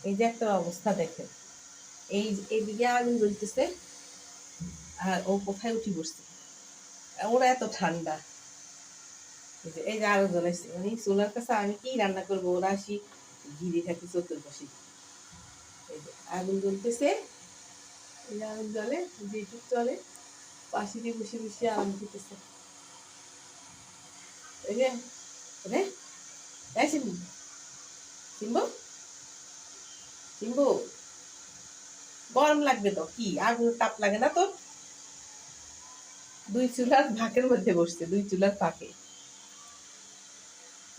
এই যে একটা অবস্থা দেখেন, এইদিকে আগুন জ্বলতেছে আর ও কোথায় উঠি বসছে। ওরা এত ঠান্ডা। এই যে আরো জ্বলাইছে, মানে চুলার কাছে আমি কি রান্না করবো, ওরা আসি ঘিরে থাকি চতুর্পাশে। এই যে আগুন জ্বলতেছে, এই যে আগুন জ্বলে, যেটুক চলে পাশে দিয়ে বসে বসে আরাম করতেছে। এই যে রে সিম্বু, সিম্বু, সিম্বু, গরম লাগবে তো, কি আগুন তাপ লাগে না তোর? দুই চুলার ফাঁকের মধ্যে বসছে, দুই চুলার ফাঁকে।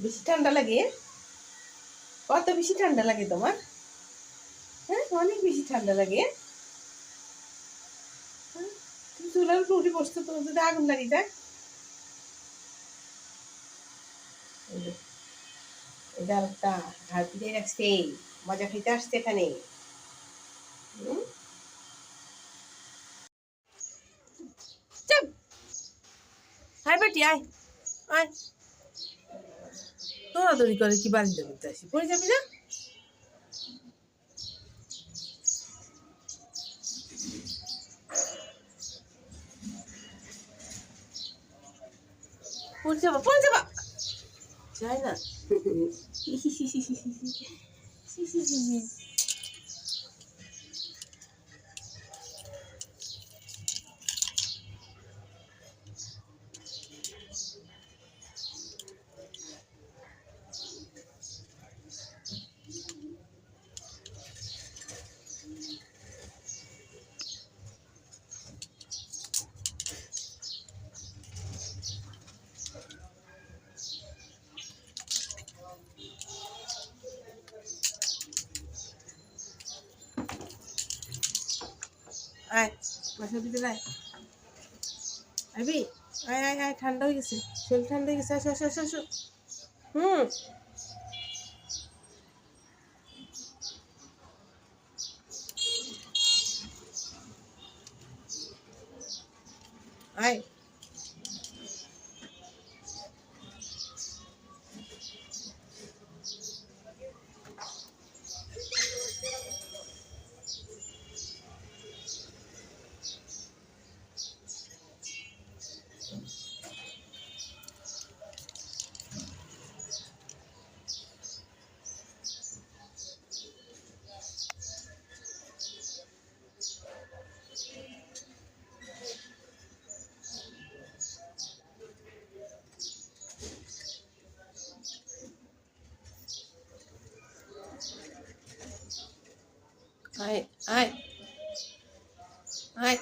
বেশি ঠান্ডা লাগে? কত বেশি ঠান্ডা লাগে তোমার? হ্যাঁ, অনেক বেশি ঠান্ডা লাগে। তুমি চুলার উপরে উঠে বসছো, তোমার যদি আগুন লাগে যায়। এটা একটা ঘাট দিয়ে রাখছে, মজা খাইতে আসছে এখানে। চুপ, হাই বেটি আয়, আয়। দৌড়াদৌড়ি করে কি বাড়িতে করতে আসি, পড়ে যাবি না? পড়ে যাবা, পড়ে যাবা, যায় না। আয়, বাসার ভিতরে আয়, আইবি, আয় আয় আয়, ঠান্ডা হয়ে গেছে, শরীর ঠান্ডা হয়ে গেছে, আসো আসো আসো আসো। হুম, আয়। আয় আয় আয়।